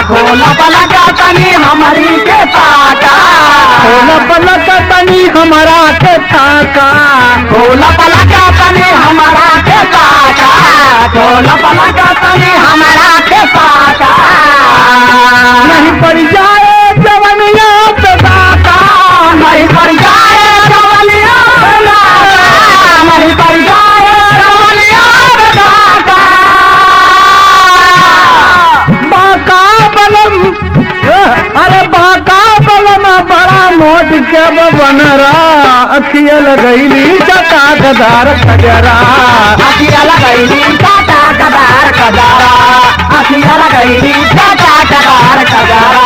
खोला पलक तनी हमारी के ताका, खोला पलक तनी हमारा के ताका, खोला पलक तनी हमारा के ताका, खोला पलक तनी हमारा के ताका। नहीं पड़ जाए जवनिया पे दाता, नहीं पड़ जाए जवनिया पे दाता, नहीं पड़ जाए जवनिया पे दाता। बाका बलम, अरे बाका बलम बड़ा मोट के बनरा, अखियां लगैली चटाकदार कजरा, अखियां लगैली चटाकदार कजरा, अखियां लगैली चटाकदार कजरा।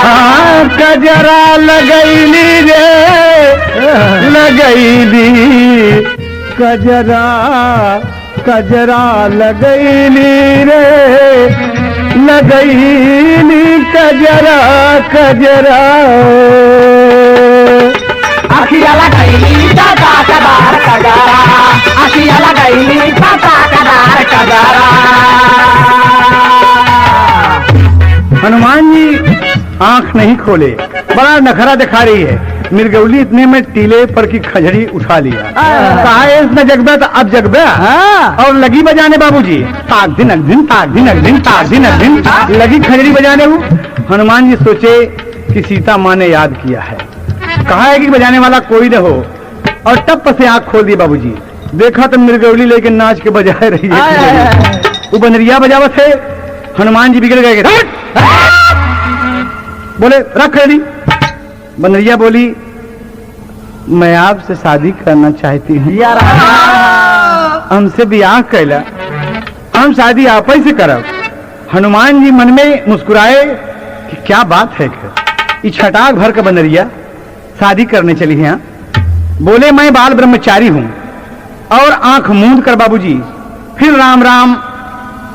हाँ कजरा लगैली रे, लगैली कजरा, कजरा लगैली रे, लगैली कजरा, कजरा। अखियां लगैली चटाकदार कजरा, अखियां लगैली चटाकदार कजरा। हनुमान जी आंख नहीं खोले, बड़ा नखरा दिखा रही है। मिर्गौली इतने में टीले पर की खजड़ी उठा लिया। कहा इसमें जगबे तो अब जगबे, और लगी बजाने बाबूजी, ताक दिन अगदिन, ताक दिन अगदिन, ताक दिन अगदिन, लगी खजड़ी बजाने। वो हनुमान जी सोचे कि सीता माँ ने याद किया है, कहा है कि बजाने वाला कोई न हो, और टप से आंख खोल दी बाबूजी। देखा तो मिर्गौली लेके नाच के बजाए रही है। वो बनरिया बजावत है, हनुमान जी बिगड़ गए। बोले रख रेडी। बनरिया बोली मैं आपसे शादी करना चाहती हूँ, हमसे ब्याह कैला, हम शादी आप ही से करब। हनुमान जी मन में मुस्कुराए कि क्या बात है, ये छटाक भर का बनरिया शादी करने चली है। बोले मैं बाल ब्रह्मचारी हूँ, और आंख मूंद कर बाबूजी फिर राम राम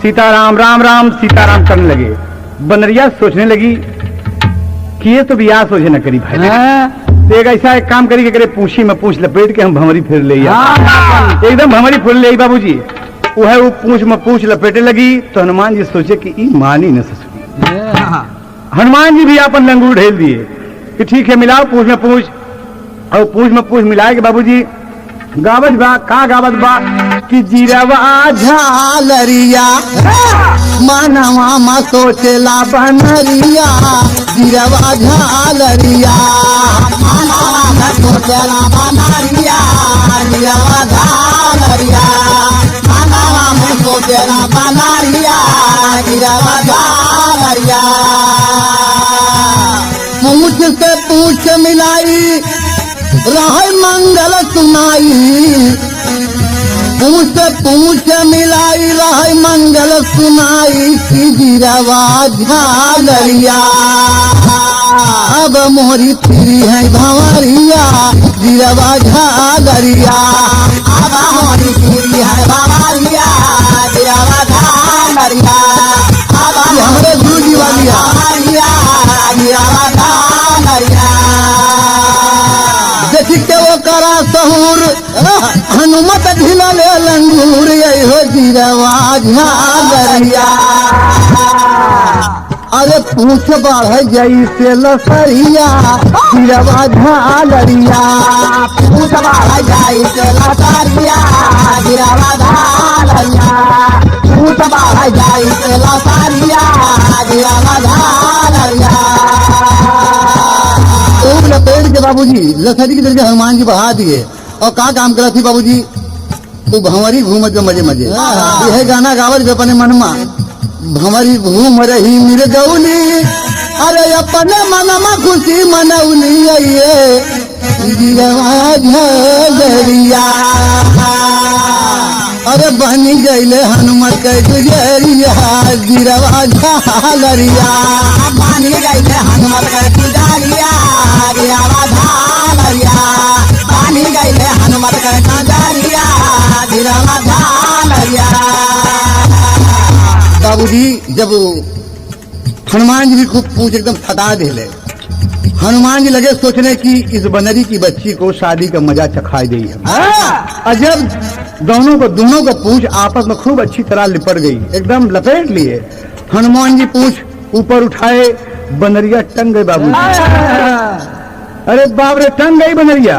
सीताराम, राम राम सीताराम करने लगे। बनरिया सोचने लगी कि ये तो ब्याह सोचे न करी भाई, तो एक ऐसा एक काम करी कि करे पूछी में पूछ लपेट के हम भंवरी फिर ले, एकदम भंवरी फिर ले बाबूजी। वो है वो पूछ में पूछ लपेटे लगी, तो हनुमान जी सोचे कि ई मानी न ससुरी। हनुमान जी भी अपन लंगूर ढेल दिए कि ठीक है मिलाओ पूछ में पूछ, और पूछ में पूछ मिलाए के बाबूजी गावत बा का गावत बा कि जीरवा झालरिया मानवा मा सोचेला बनरिया जीरवा झालरिया मानवा मा सोचेला बनरिया जीरवा झालरिया मानवा मा सोचेला बनरिया जीरवा झालरिया पूछ से पूछ मिलाई रह मंगल सुनाई पूछ पूछ मिलाई रह मंगल सुनाई की जीरवा झालरिया अब मोरी फिरी है भंवरिया जीरवा झालरिया अब मोरी फिरी है भंवरिया जीरवा झालरिया अब हमरे दूजी वालिया जीरवा झालरिया देखी के वो करा सहूर हनुमत ढिला ले लंगूर हो जीरवा झालरिया अरे पूछ बढ़ जैसे लसरिया जीरवा झालरिया पूछ बढ़ जैसे लसरिया जीरवा झालरिया पूछ बढ़ जैसे लसरिया जीरवा झालरिया पेड़ के बाबूजी लसरी की तरह हनुमान जी बहा दिए और का काम करा थी बाबूजी तू भंवरी घूमत जो मजे मजे यह गाना गावत जो अपने मन में भंवरी घूम रही मेरे गौली अरे अपने मन में खुशी मनौली जीरवा झालरिया अरे बनी गईले हनुमत के गुजरिया जीरवा झालरिया बनी गईले हनुमत के गुजरिया जीरवा झालरिया बनी गईले हनुमत के गुजरिया जीरवा झालरिया बाबूजी जब हनुमान जी भी खूब पूछ एकदम फटा दिले हनुमान जी लगे सोचने की इस बनरी की बच्ची को शादी का मजा चखाई दी है अजब दोनों को पूछ आपस में खूब अच्छी तरह लिपट गई एकदम लपेट लिए हनुमान जी पूछ ऊपर उठाए बनरिया टंग गई बाबू अरे बाप रे टंग गई बनरिया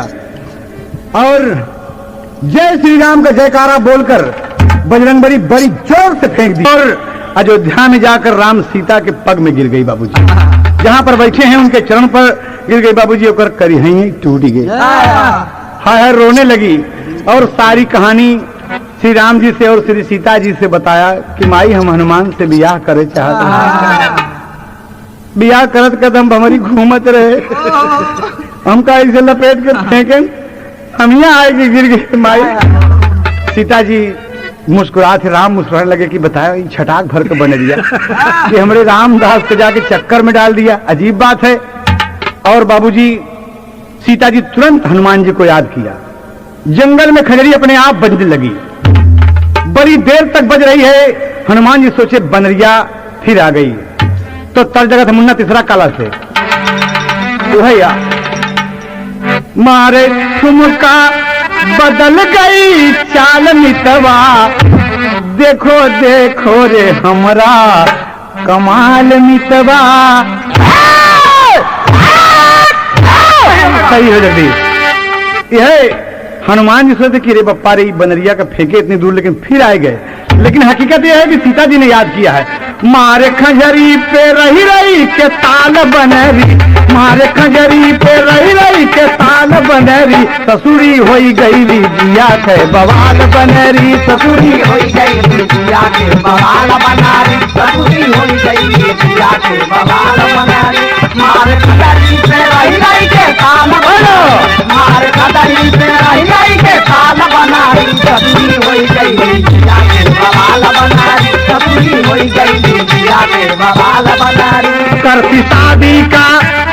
और जय श्री राम का जयकारा बोलकर बजरंगबली बड़ी जोर से फेंक दी और अयोध्या में जाकर राम सीता के पग में गिर गई बाबूजी जहां पर बैठे हैं उनके चरण पर गिर गई बाबूजी होकर करी ही टूट गई हाय रोने लगी और सारी कहानी श्री राम जी से और श्री सीता जी से बताया कि माई हम हनुमान से बियाह करे चाहते हैं बियाह करत कदम हमारी घूमत रहे हम का इसे लपेट कर फेंके हम यहाँ आए कि गिर गए माई सीता जी मुस्कुराते राम मुस्कुराने लगे कि बताया ये छटाक भर के बने दिया कि हमारे रामदास को जाके चक्कर में डाल दिया अजीब बात है और बाबूजी सीता जी तुरंत हनुमान जी को याद किया जंगल में खजरी अपने आप बजने लगी बड़ी देर तक बज रही है हनुमान जी सोचे बनरिया फिर आ गई तो तर जगह मुन्ना तीसरा काला से भैया मारे ठुमका बदल गई चाल मितवा देखो देखो रे हमरा कमाल मितवा सही हो जल्दी यह हनुमान जी सोचते कि रे बप्पा रे बनरिया का फेंके इतनी दूर लेकिन फिर आए गए लेकिन हकीकत यह है कि सीता जी ने याद किया है मारे खंजरी पे रही रही के ताल बनरी मारे खंजरी पे रही रही के ताल बनरी ससुरी होई गई जिया के बवाल बनरी ससुरी होई गई जिया के बवाल बनारी ससुरी होई गई जिया के बवाल बनारी मारे खंजरी पे रही रही के ताल बनो मारे खंजरी पे रही रही के ताल बनारी ससुरी होई गई जिया के बवाल बनारी ससुरी होई गई जिया के बवाल बनारी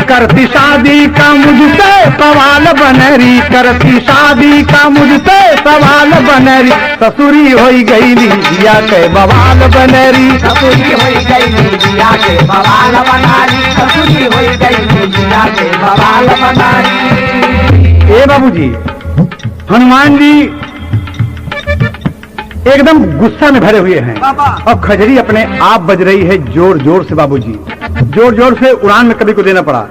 करती शादी का मुझसे सवाल बनरी करती शादी का मुझसे सवाल बनरी ससुरी होई गई जिया के बवाल बनरी ससुरी होई गई जिया के बवाल बनारी ससुरी होई गई जिया के बवाल बनारी ए बाबूजी हनुमान जी एकदम गुस्सा में भरे हुए हैं और खजरी अपने आप बज रही है जोर जोर से बाबूजी जोर जोर से उड़ान में कभी को देना पड़ा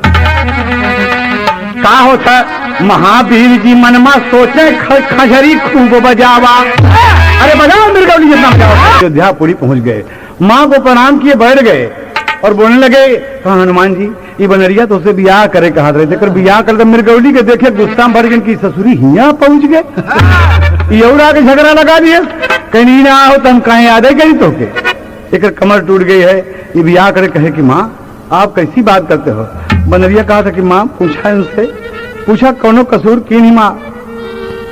कहा होता महावीर जी मनमा सोचे खजरी खूब बजावा। अरे बजाओ मृगौली जितना बजाओ। अयोध्यापुरी पहुंच गए, माँ को प्रणाम किए बैठ गए और बोलने लगे, कहा हनुमान जी ये बनरिया तो उसे बियाह करे कहा रहे थे, कर बियाह कर मृगौली के देखे गुस्सा भर गए कि ससुरी हिया पहुंच गए, यौरा के झगड़ा लगा दिए, कहीं ना हो तो हम कहें याद है कहीं तो के एक कमर टूट गई है, ये बियाह करे कहे कि माँ आप कैसी बात करते हो। बनरिया कहा था कि माँ पूछा इनसे, पूछा कौनो कसूर की नहीं माँ,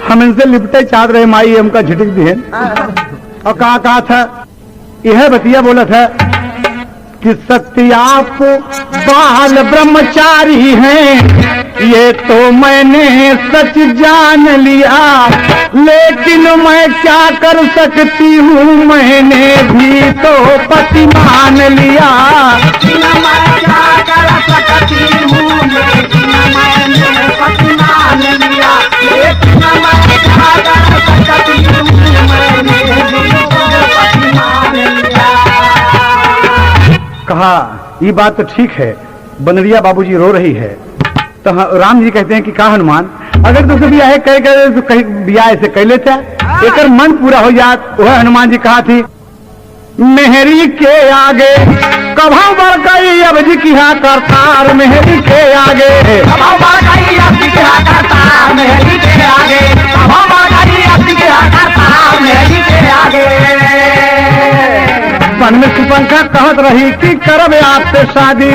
हम इनसे लिपटे चाहते रहे माई हमका झिटक दिए। और कहा था यह बतिया बोला था कि सत्य आप बाल ब्रह्मचारी हैं, ये तो मैंने सच जान लिया, लेकिन मैं क्या कर सकती हूँ, मैंने भी तो पति मान लिया। मैं क्या कर सकती हूँ, लेकिन मैंने पति मान लिया, लेकिन मैं क्या कर सकती हूँ, मैंने भी तो पति मान लिया। कहा ये बात तो ठीक है, बनरिया बाबूजी रो रही है। तो राम जी कहते हैं कि कहा हनुमान अगर तुझे बियाह कह कर तो कहीं बियाह ऐसे कह लेते एक मन पूरा हो जात। वह हनुमान जी कहा थी मेहरी के आगे कभा बढ़ गई अब जी की करतार, मेहरी के आगे कभा बढ़ गई अब जी की करतार, मेहरी के आगे कभा बढ़ गई अब जी की करतार, मेहरी के आगे। मन में सुपंखा कहत रही कि करब आपसे शादी,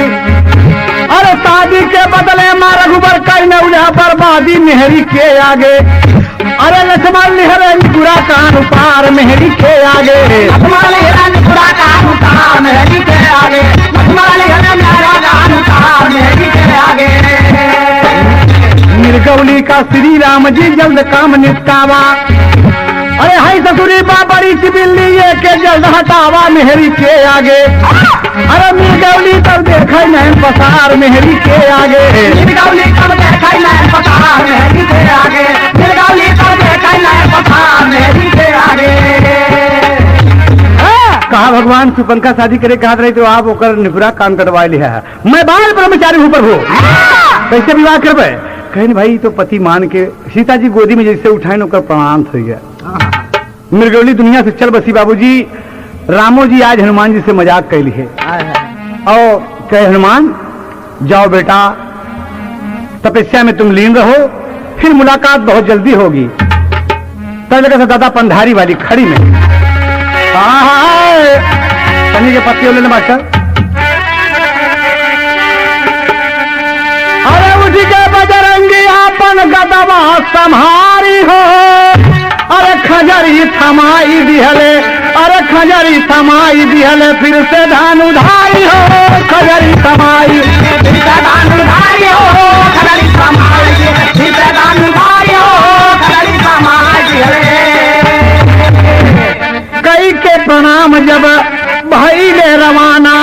अरे शादी के बदले मां रघुबर कई न उड़ा बर्बादी, मेहरी के आगे। अरे लक्ष्मण लिहरे बुरा कान उतार, मेहरी के आगे लक्ष्मण लिहरे बुरा कान उतार, मेहरी के आगे लक्ष्मण लिहरे मेरा कान उतार, मेहरी के आगे। मृगौली का श्री राम जी जल्द काम निपटावा, अरे हाय ससुरी बड़ी सी बिल्ली ये के जल्द हटावा, मेहरी के आगे। अरे मृगौली तब देखा नैन पसार, मेहरी के आगे मृगौली तब देखा नैन पसार, मेहरी के आगे मृगौली तब देखा नैन पसार, मेहरी के आगे। कहा भगवान सुपंखा शादी करे कहा रहे तो आप ओकर निपुरा काम करवा लिया है, मैं बाल ब्रह्मचारी ऊपर हो कैसे विवाह करबे। कहीं भाई तो पति मान के सीता जी गोदी में जैसे उठाए ओकर प्रणाम हो गया। मृगौली दुनिया से चल बसी बाबूजी। रामो जी आज हनुमान जी से मजाक कैली है और कहे हनुमान जाओ बेटा तपस्या में तुम लीन रहो, फिर मुलाकात बहुत जल्दी होगी। तब लगा था दादा पंधारी वाली खड़ी में शनि के पत्ते ले मास्टर। अरे उसी के बजरंगी आपन गदवा संहारी हो, अरे खजरी थमाई दिहले, अरे खजरी थमाई दिहले, फिर से धान उधारी हो, खजरी थमाई फिर से धान उधारी हो, खजरी थमाई फिर से धान उधारी हो, खजरी थमाई दिहले। कई के प्रणाम जब भाई ने रवाना,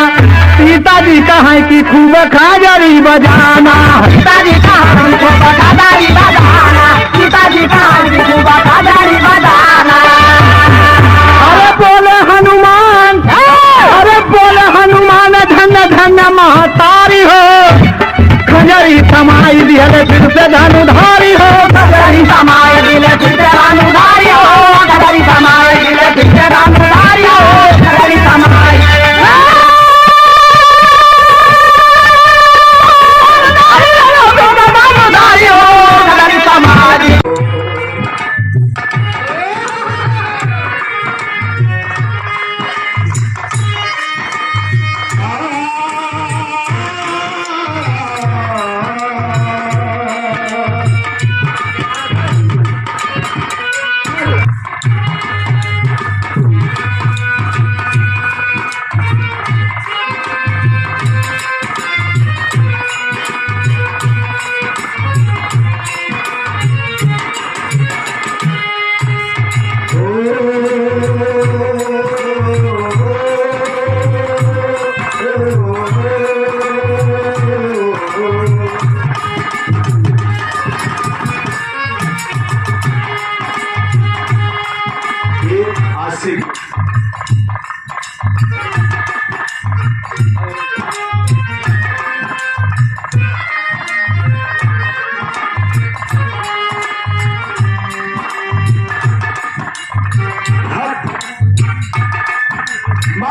सीता जी कहा कि खूब खजरी बजाना, सीता जी कहा खूब खजरी बजाना, सीता जी कहा खूब खजरी बजाना। अरे बोले हनुमान, अरे बोले हनुमान धन धन महतारी हो, खजरी थमाई दिहले फिर से धन उधारी हो, खजरी थमाई दिले फिर से धन उधारी हो, खजरी थमाई दिले फिर से धन उधारी हो, खजरी थमाई।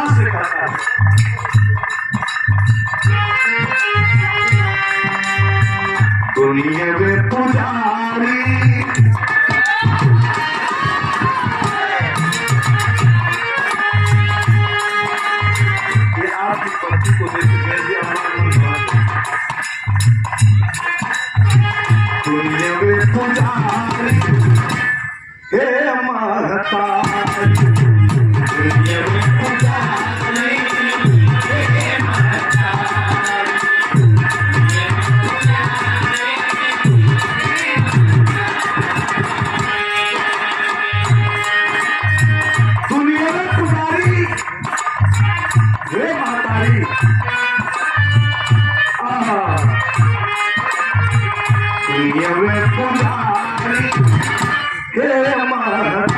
ध्यान से करता है। दुनिया में पुजारी ये आपकी पत्नी को देख के दुनिया में पुजारी हे माता दुनिया में पुजारी हे माता दुनिया में पुजारी हे मातारी दुनिया में पुजारी हे मातारी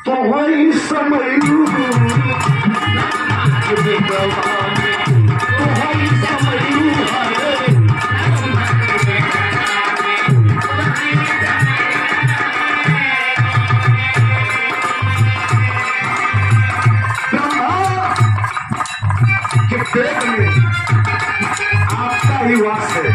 तो वही समय आपका ही वास है।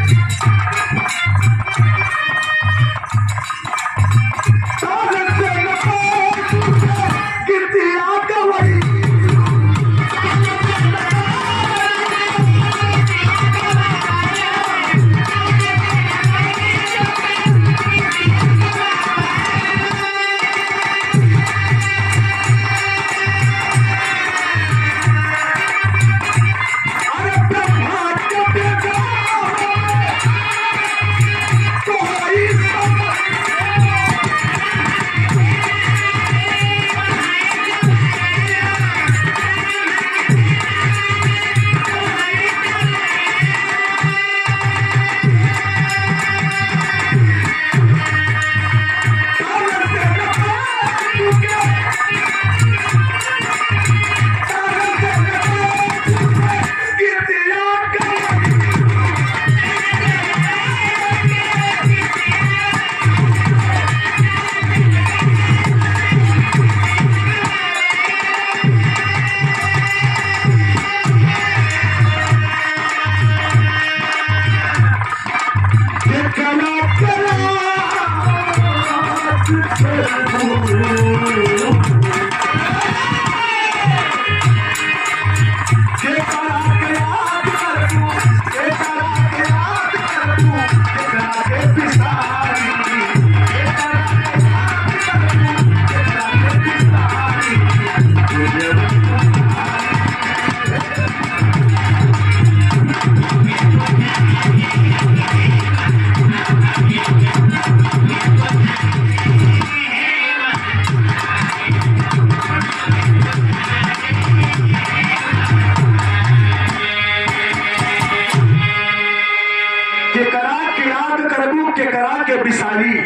विशाली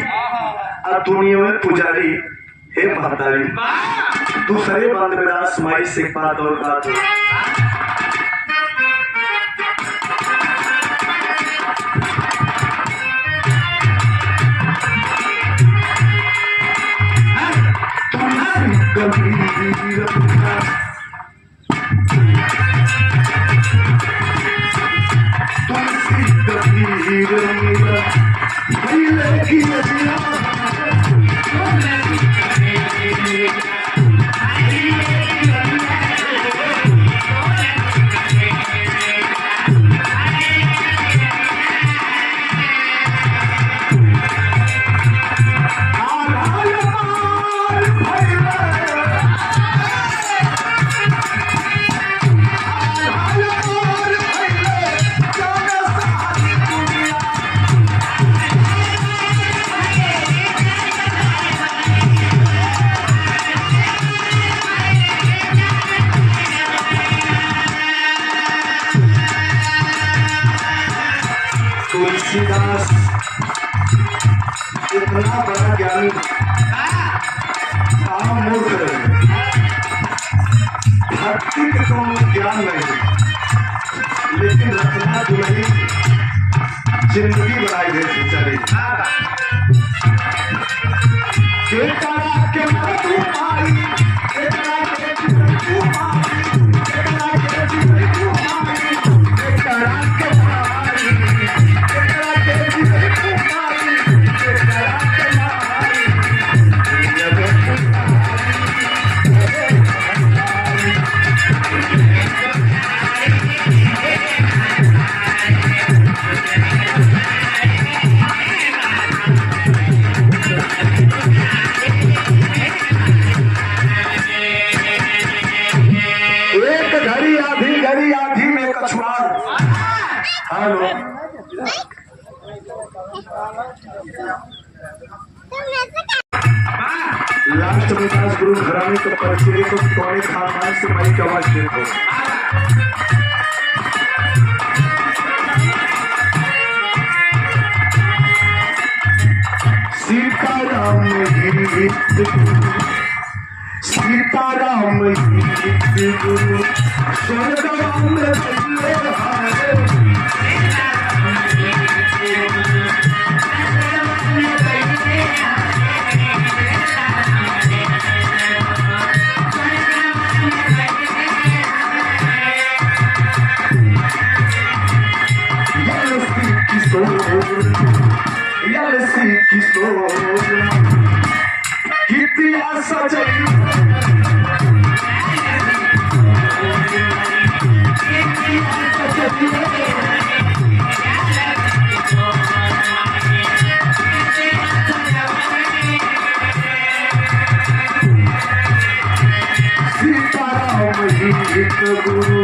और दुनिया में पुजारी हे महतारी दूसरे बंद में दास माई से बात और बात तुलसीदास इतना बड़ा ज्ञानी मूर्ख भक्ति के तो ज्ञान नहीं लेकिन रचना दुलही जिंदगी बनाई गई चली के तू माई लास्ट में दास गुरु घराने को परिचय को थोड़े खानदान से माई की आवाज देखो सीताराम सीताराम गुरु स्वर्गराम गुरु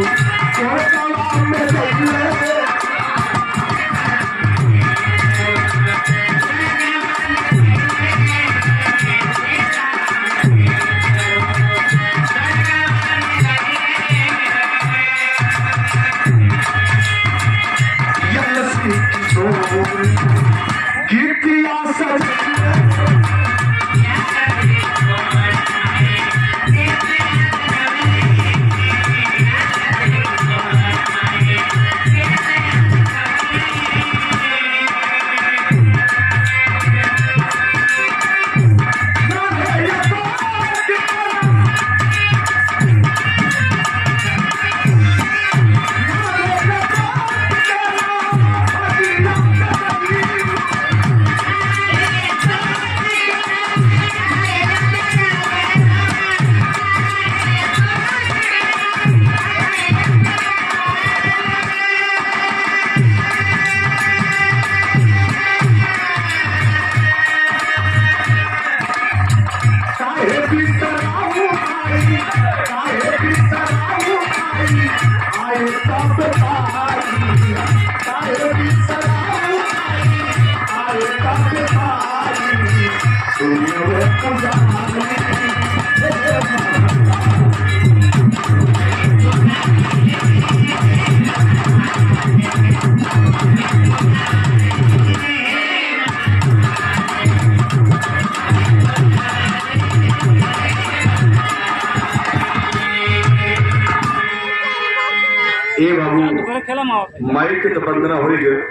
ए बाबू माइक के तो बंदना हो गए